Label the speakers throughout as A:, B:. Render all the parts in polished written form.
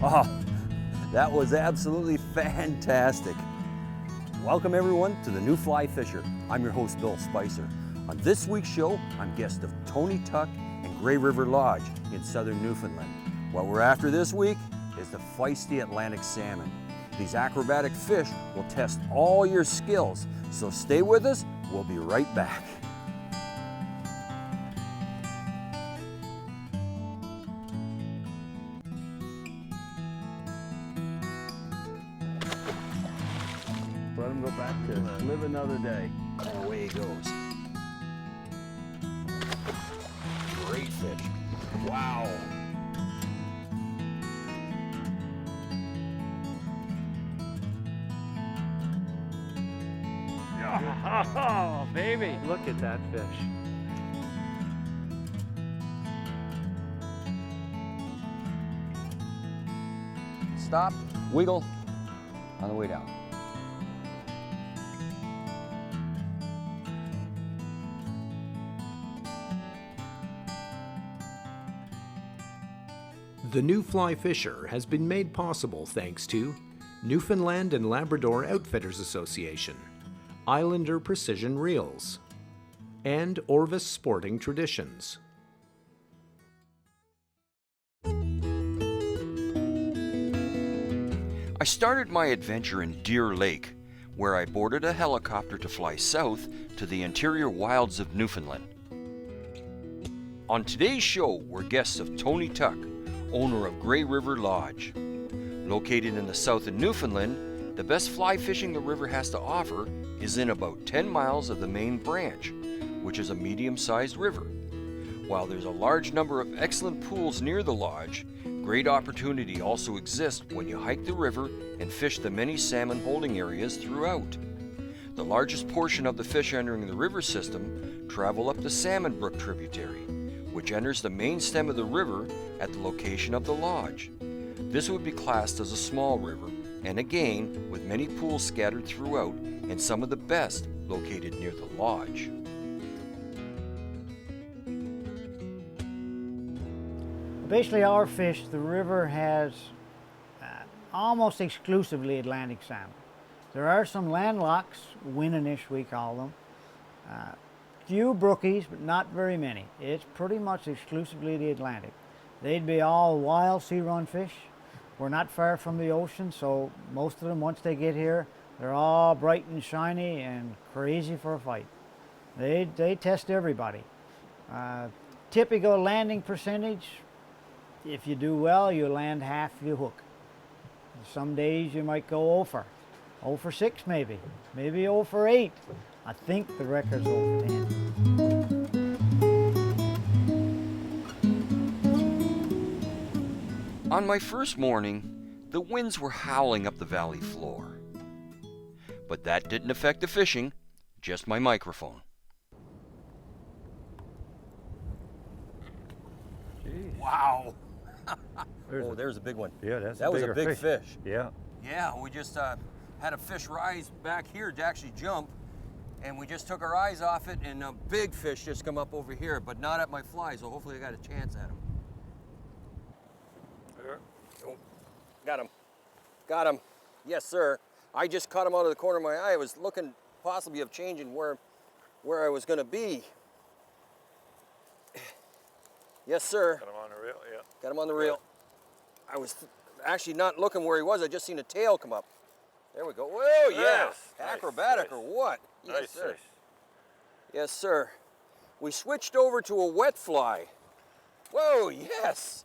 A: Oh, that was absolutely fantastic. Welcome everyone to the New Fly Fisher. I'm your host, Bill Spicer. On this week's show, I'm guest of Tony Tuck and Grey River Lodge in southern Newfoundland. What we're after this week is the feisty Atlantic salmon. These acrobatic fish will test all your skills, so stay with us, we'll be right back. Let him go back to live another day. And away he goes. Great fish. Wow.
B: Oh, baby.
C: Look at that fish.
A: Stop, wiggle on the way down.
D: The New Fly Fisher has been made possible thanks to Newfoundland and Labrador Outfitters Association, Islander Precision Reels, and Orvis Sporting Traditions.
E: I started my adventure in Deer Lake, where I boarded a helicopter to fly south to the interior wilds of Newfoundland. On today's show, we're guests of Tony Tuck, owner of Grey River Lodge. Located in the south of Newfoundland, the best fly fishing the river has to offer is in about 10 miles of the main branch, which is a medium-sized river. While there's a large number of excellent pools near the lodge, great opportunity also exists when you hike the river and fish the many salmon holding areas throughout. The largest portion of the fish entering the river system travel up the Salmon Brook tributary, which enters the main stem of the river at the location of the lodge. This would be classed as a small river, and again, with many pools scattered throughout, and some of the best located near the lodge.
B: Basically, our fish, the river has almost exclusively Atlantic salmon. There are some landlocks, winning-ish we call them. Few brookies, but not very many. It's pretty much exclusively the Atlantic. They'd be all wild sea-run fish. We're not far from the ocean, so most of them, once they get here, they're all bright and shiny and crazy for a fight. They test everybody. Typical landing percentage, if you do well, you land half your hook. Some days you might go 0 for 0 for 6 maybe 0 for 8. I think the record's 0 for 10.
E: On my first morning, the winds were howling up the valley floor. But that didn't affect the fishing, just my microphone.
A: Jeez. Wow. There's a big one.
C: Yeah,
A: that was a big fish.
C: Yeah.
A: Yeah, we just had a fish rise back here to actually jump, and we just took our eyes off it, and a big fish just come up over here, but not at my fly, so hopefully I got a chance at him.
C: There.
A: Oh, got him. Got him. Yes, sir. I just caught him out of the corner of my eye. I was looking possibly of changing where I was going to be. Yes, sir.
C: Got him on the reel, yeah.
A: Got him on the reel. I was actually not looking where he was. I just seen a tail come up. There we go. Whoa, yeah.
C: Nice,
A: Acrobatic
C: nice.
A: or what? Yes,
C: Nice
A: sir.
C: fish.
A: Yes, sir. We switched over to a wet fly. Whoa, yes.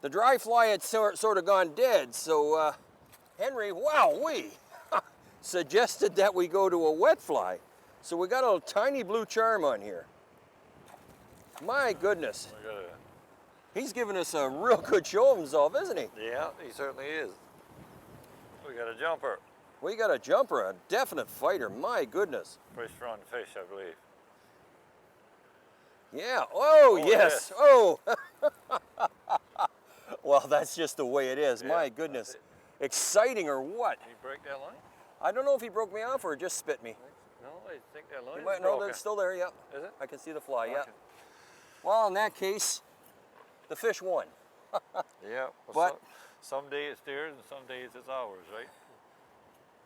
A: The dry fly had sort of gone dead, so Henry, wowee, suggested that we go to a wet fly. So we got a little tiny blue charm on here. My goodness. He's giving us a real good show of himself, isn't he?
C: Yeah, he certainly is. We got a jumper.
A: We got a jumper, a definite fighter. My goodness.
C: Pretty strong fish, I believe.
A: Yeah. Oh,
C: Oh,
A: yes.
C: yes.
A: Oh. Well, that's just the way it is.
C: Yeah,
A: My goodness. Exciting or what?
C: Did he break that line?
A: I don't know if he broke me off or just spit me.
C: No, I think that line
A: You
C: is
A: might know
C: broken.
A: it's still there, yeah.
C: Is it?
A: I can see the fly, yeah.
C: Okay.
A: Well, in that case, the fish won.
C: Yeah. Well,
A: But-
C: some days it's theirs and some days it's ours, right?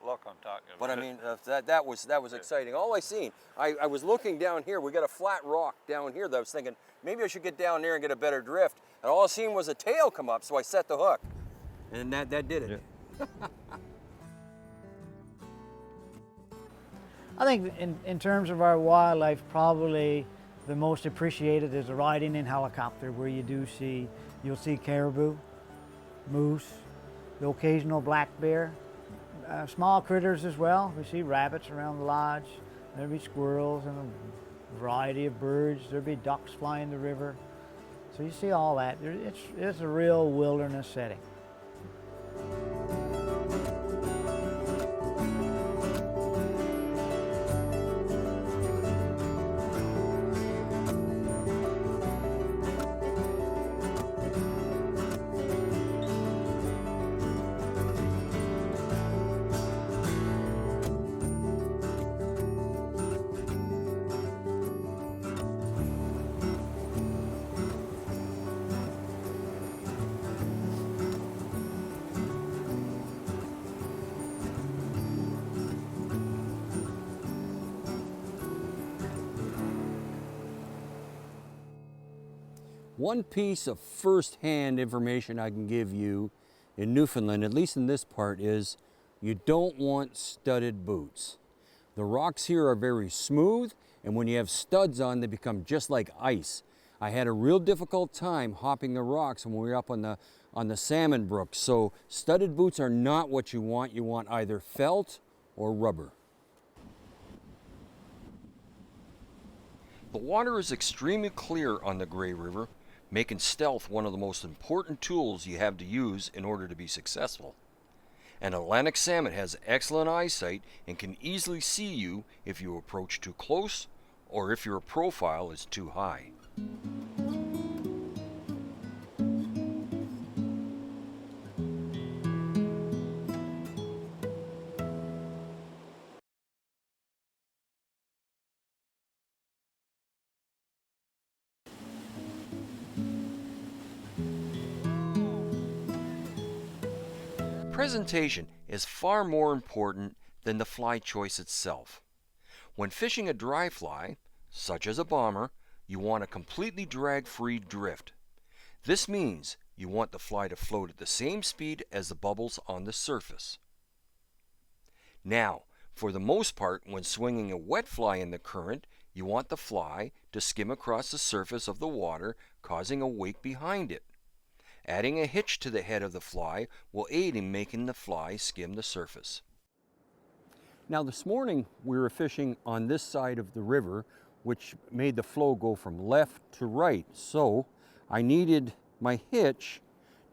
C: Luck I'm talking about.
A: But I mean, that was exciting. All I seen, I was looking down here. We got a flat rock down here that I was thinking maybe I should get down there and get a better drift. And all I seen was a tail come up, so I set the hook, and that did it.
C: Yeah.
B: I think in terms of our wildlife, probably the most appreciated is the riding in helicopter, where you'll see caribou, moose, the occasional black bear, small critters as well. We see rabbits around the lodge. There'll be squirrels and a variety of birds. There'll be ducks flying the river. So you see all that. It's a real wilderness setting.
A: One piece of first-hand information I can give you in Newfoundland, at least in this part, is you don't want studded boots. The rocks here are very smooth, and when you have studs on, they become just like ice. I had a real difficult time hopping the rocks when we were up on the salmon brook. So studded boots are not what you want. You want either felt or rubber.
E: The water is extremely clear on the Grey River, making stealth one of the most important tools you have to use in order to be successful. An Atlantic salmon has excellent eyesight and can easily see you if you approach too close or if your profile is too high. Presentation is far more important than the fly choice itself. When fishing a dry fly, such as a bomber, you want a completely drag-free drift. This means you want the fly to float at the same speed as the bubbles on the surface. Now, for the most part, when swinging a wet fly in the current, you want the fly to skim across the surface of the water, causing a wake behind it. Adding a hitch to the head of the fly will aid in making the fly skim the surface.
A: Now this morning we were fishing on this side of the river, which made the flow go from left to right. So I needed my hitch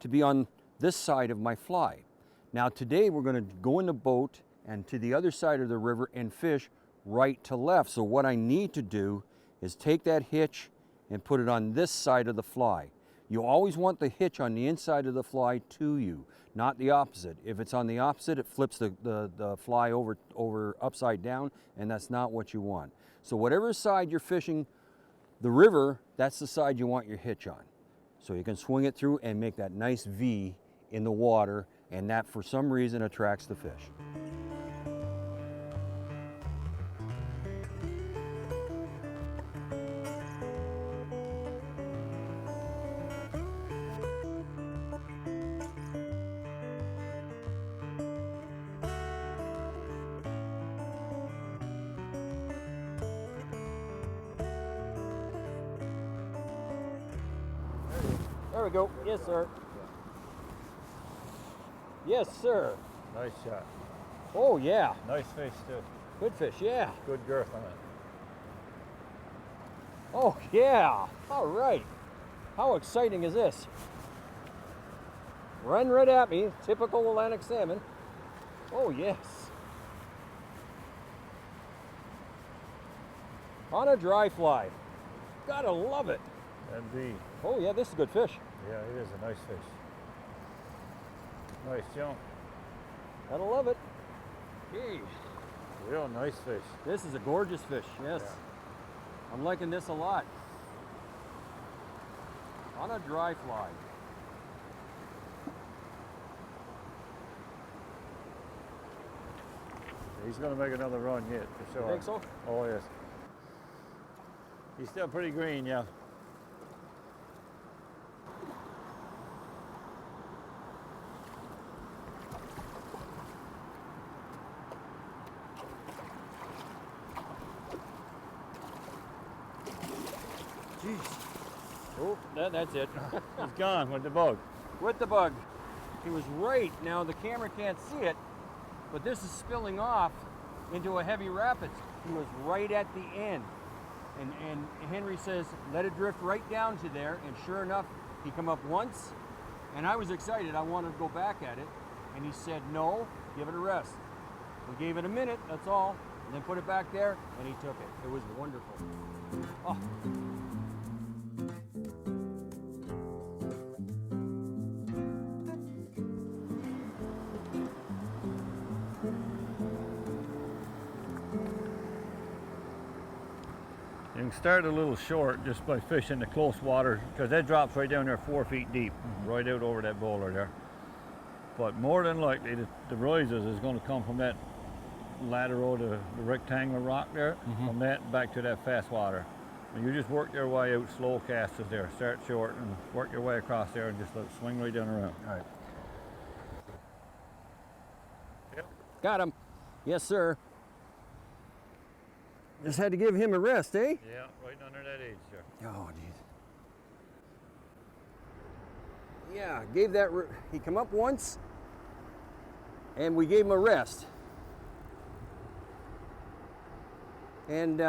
A: to be on this side of my fly. Now today we're going to go in the boat and to the other side of the river and fish right to left. So what I need to do is take that hitch and put it on this side of the fly. You always want the hitch on the inside of the fly to you, not the opposite. If it's on the opposite, it flips the fly over upside down, and that's not what you want. So whatever side you're fishing the river, that's the side you want your hitch on. So you can swing it through and make that nice V in the water, and that for some reason attracts the fish. There we go. Yes, sir. Yes, sir.
C: Nice shot.
A: Oh, yeah.
C: Nice fish too.
A: Good fish, yeah.
C: Good girth on it.
A: Oh, yeah. All right. How exciting is this? Run right at me. Typical Atlantic salmon. Oh, yes. On a dry fly. Gotta love it.
C: Indeed.
A: Oh, yeah, this is a good fish.
C: Yeah, it is a nice fish. Nice jump.
A: Gotta love it. Geez.
C: Real nice fish.
A: This is a gorgeous fish, yes.
C: Yeah.
A: I'm liking this a lot. On a dry fly.
C: He's going to make another run yet, for sure.
A: You think so?
C: Oh, yes. He's still pretty green, yeah.
A: Jeez.
C: Oh, that's it. He's gone with the bug.
A: With the bug. He was right. Now the camera can't see it, but this is spilling off into a heavy rapids. He was right at the end. And Henry says, let it drift right down to there. And sure enough, he come up once. And I was excited. I wanted to go back at it. And he said, no, give it a rest. We gave it a minute, that's all. And then put it back there, and he took it. It was wonderful. Oh.
C: You can start a little short just by fishing the close water, because that drops right down there 4 feet deep, right out over that boulder there. But more than likely, the rises is going to come from that lateral, the rectangular rock there, from that back to that fast water. And you just work your way out, slow casters there. Start short and work your way across there and just let it swing right down around.
A: All right.
C: Yep.
A: Got him. Yes, sir. Just had to give him a rest, eh?
C: Yeah, right under that edge there.
A: Oh, geez. Yeah, gave that. He come up once, and we gave him a rest. And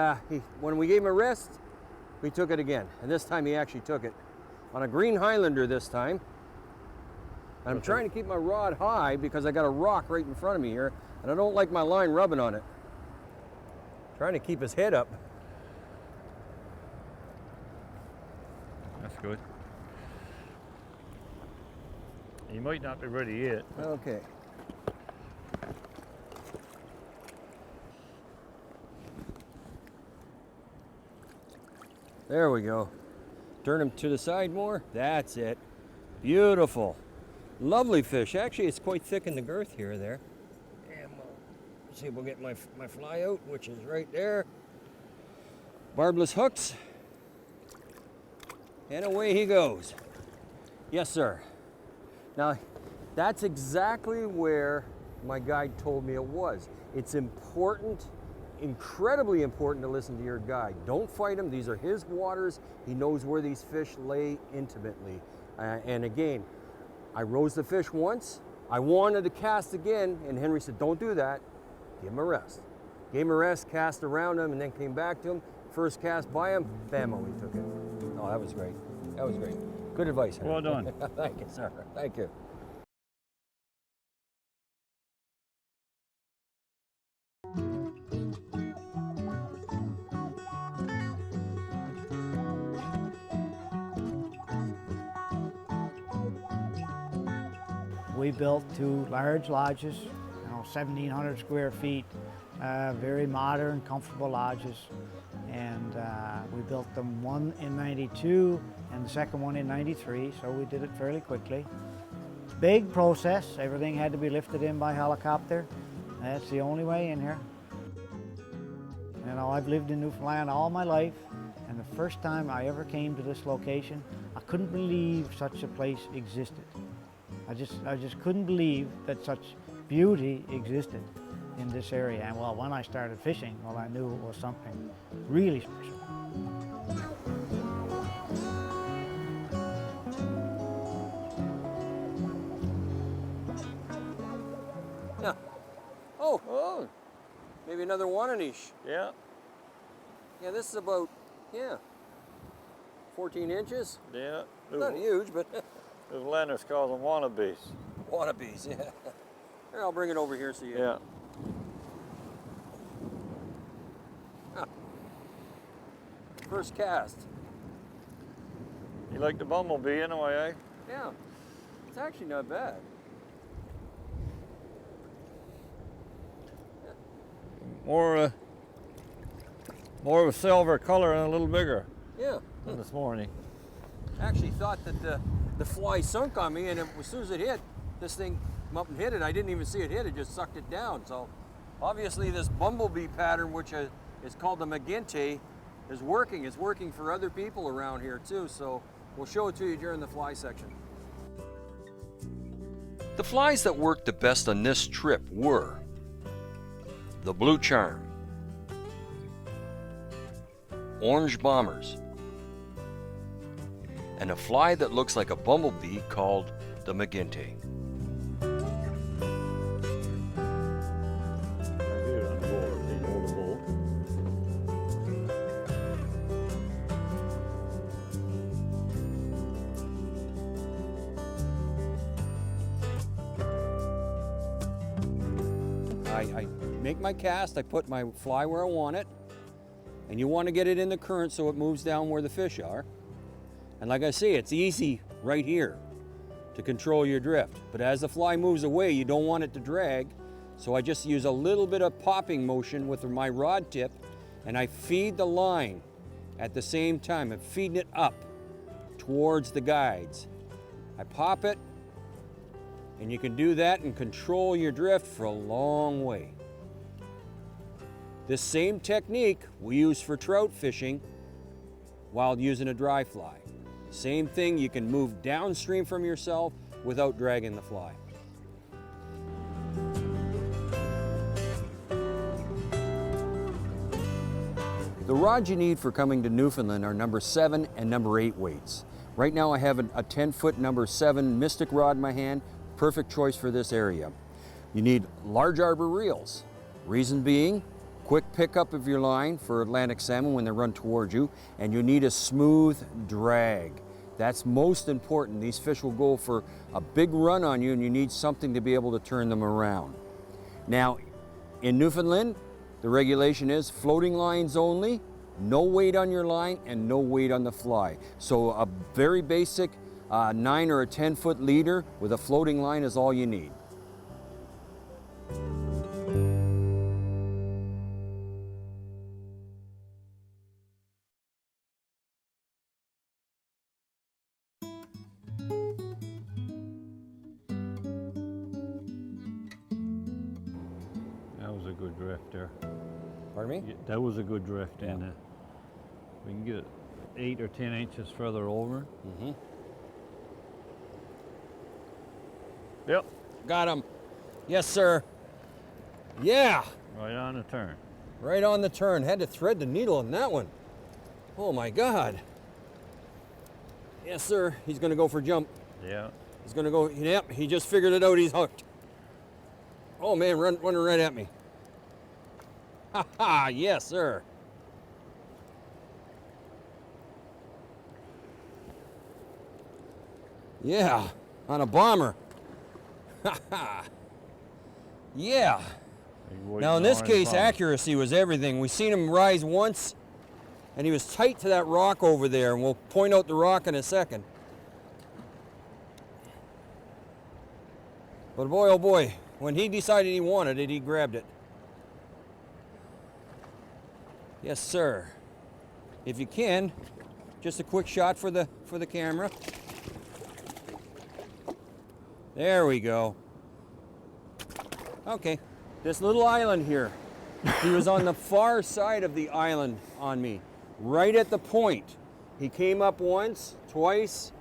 A: when we gave him a rest, we took it again. And this time he actually took it on a green Highlander this time. And I'm trying to keep my rod high because I got a rock right in front of me here, and I don't like my line rubbing on it. Trying to keep his head up.
C: That's good. He might not be ready yet.
A: Okay. There we go. Turn him to the side more. That's it. Beautiful. Lovely fish. Actually, it's quite thick in the girth here there. And we'll see if we'll get my fly out, which is right there. Barbless hooks. And away he goes. Yes, sir. Now, that's exactly where my guide told me it was. It's important, incredibly important to listen to your guide. Don't fight him. These are his waters. He knows where these fish lay intimately. And again, I rose the fish once. I wanted to cast again, and Henry said, don't do that. Give him a rest. Gave him a rest, cast around him, and then came back to him. First cast by him, bammo, he took it. Oh, that was great. That was great. Good advice, Henry.
C: Well done.
A: Thank you, sir. Thank you.
B: We built 2 large lodges, 1,700 square feet, very modern, comfortable lodges. And we built them one in '92 and the second one in '93, so we did it fairly quickly. Big process, everything had to be lifted in by helicopter. That's the only way in here. You know, I've lived in Newfoundland all my life, and the first time I ever came to this location, I couldn't believe such a place existed. I just couldn't believe that such beauty existed in this area. And well, when I started fishing, well, I knew it was something really special.
A: Yeah. Oh, maybe another Wananiche.
C: Yeah.
A: Yeah, this is about, 14 inches.
C: Yeah.
A: Not huge, but
C: The Landers call them wannabes.
A: wannabes, yeah. Here, I'll bring it over here so you...
C: Yeah.
A: Huh. First cast.
C: You like the bumblebee anyway, eh?
A: Yeah, it's actually not bad.
C: More of a silver color and a little bigger
A: Yeah.
C: than this morning.
A: Actually thought that the fly sunk on me, and as soon as it hit, this thing come up and hit it. I didn't even see it hit, it just sucked it down. So Obviously this bumblebee pattern, which is called the McGinty, is working. It's working for other people around here too, so we'll show it to you during the fly section.
E: The flies that worked the best on this trip were the Blue Charm, Orange Bombers, and a fly that looks like a bumblebee called the McGinty.
A: I make my cast, I put my fly where I want it, and you want to get it in the current so it moves down where the fish are. And like I say, it's easy right here to control your drift. But as the fly moves away, you don't want it to drag, so I just use a little bit of popping motion with my rod tip, and I feed the line at the same time. I'm feeding it up towards the guides. I pop it, and you can do that and control your drift for a long way. This same technique we use for trout fishing while using a dry fly. Same thing, you can move downstream from yourself without dragging the fly. The rods you need for coming to Newfoundland are number 7 and number 8 weights. Right now I have a 10-foot number 7 Mystic rod in my hand. Perfect choice for this area. You need large arbor reels. Reason being, quick pickup of your line for Atlantic salmon when they run towards you, and you need a smooth drag. That's most important. These fish will go for a big run on you, and you need something to be able to turn them around. Now, in Newfoundland, the regulation is floating lines only, no weight on your line, and no weight on the fly. So a very basic 9 or a 10-foot leader with a floating line is all you need.
C: That was a good drift there.
A: Pardon me?
C: Yeah, that was a good drift, and we can get it 8 or 10 inches further over.
A: Mm-hmm.
C: Yep.
A: Got him. Yes, sir. Yeah.
C: Right on the turn.
A: Right on the turn. Had to thread the needle on that one. Oh my God. Yes, sir. He's going to go for jump.
C: Yeah.
A: He's going to go. Yep. He just figured it out. He's hooked. Oh man, running right at me. Ha ha. Yes, sir. Yeah. On a bomber. Ha ha. Yeah. Now in this case, accuracy was everything. We seen him rise once, and he was tight to that rock over there, and we'll point out the rock in a second. But boy, oh boy, when he decided he wanted it, he grabbed it. Yes, sir. If you can, just a quick shot for the camera. There we go. Okay, this little island here. He was on the far side of the island on me, right at the point. He came up once, twice,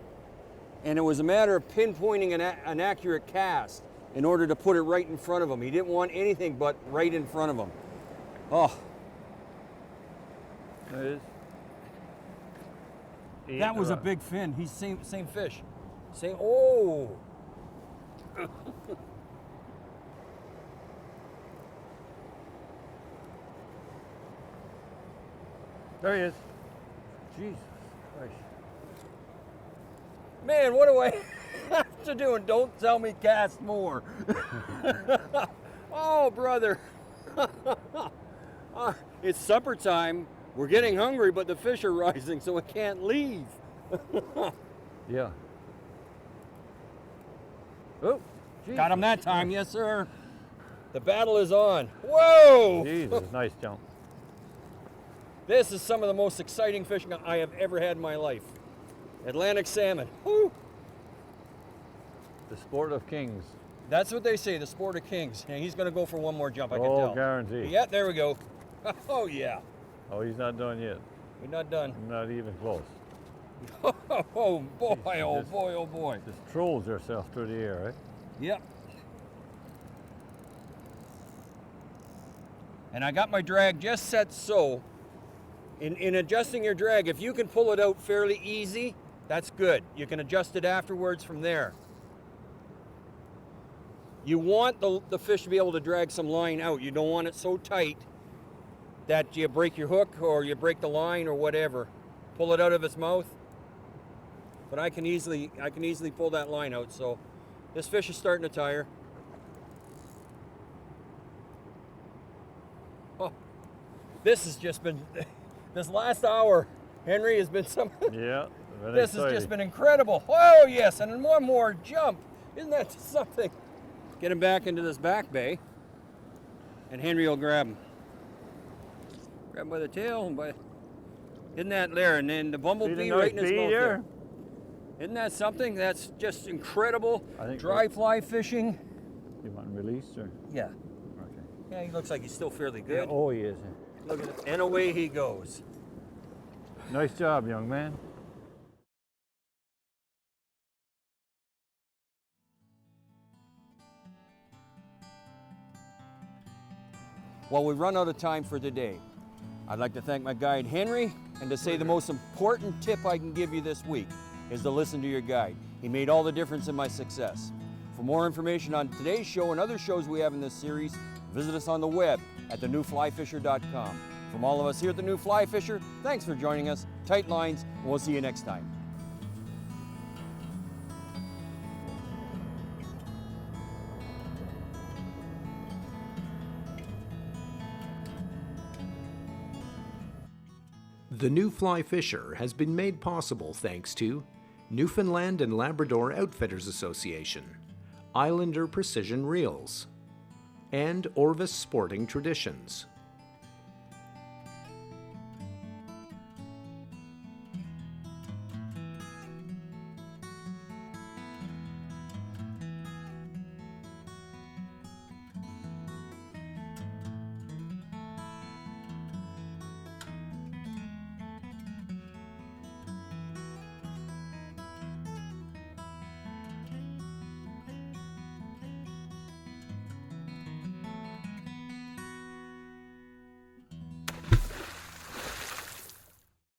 A: and it was a matter of pinpointing an accurate cast in order to put it right in front of him. He didn't want anything but right in front of him. Oh.
C: There it is.
A: That was a big fin. He's same fish. Same. Oh.
C: There he is. Jesus Christ.
A: Man, what do I have to do? And don't tell me cast more. Oh, brother. It's supper time. We're getting hungry, but the fish are rising, so we can't leave.
C: Yeah. Oh, Jesus.
A: Got him that time, yes, sir. The battle is on. Whoa!
C: Jesus, nice jump.
A: This is some of the most exciting fishing I have ever had in my life. Atlantic salmon. Woo!
C: The sport of kings.
A: That's what they say, the sport of kings. And he's going to go for one more jump, I can
C: Oh,
A: tell.
C: guarantee.
A: Yeah, there we go. Oh, yeah.
C: Oh, he's not done yet.
A: We're not done.
C: Not even close.
A: Oh, boy, oh, boy, oh, boy.
C: Just trolls herself through the air, right?
A: Yep. And I got my drag just set so, in adjusting your drag, if you can pull it out fairly easy, that's good. You can adjust it afterwards from there. You want the fish to be able to drag some line out. You don't want it so tight that you break your hook or you break the line or whatever. Pull it out of its mouth. But I can easily pull that line out. So this fish is starting to tire. Oh, this has just been, this last hour, Henry, has been some.
C: Yeah.
A: This has just been incredible. Oh yes, and one more jump. Isn't that something? Get him back into this back bay, and Henry will grab him. Grab him by the tail, and by. Isn't that there? And then the bumblebee right in his mouth there. Isn't that something? That's just incredible.
C: I think
A: dry fly fishing.
C: You want him released or?
A: Yeah.
C: Okay.
A: Yeah, he looks like he's still fairly good.
C: Oh, he is.
A: Look at it. And away he goes.
C: Nice job, young man.
A: Well, we've run out of time for today. I'd like to thank my guide Henry, and to say the most important tip I can give you this week is to listen to your guide. He made all the difference in my success. For more information on today's show and other shows we have in this series, visit us on the web at thenewflyfisher.com. From all of us here at The New Fly Fisher, thanks for joining us. Tight lines, and we'll see you next time.
D: The New Fly Fisher has been made possible thanks to Newfoundland and Labrador Outfitters Association, Islander Precision Reels, and Orvis Sporting Traditions.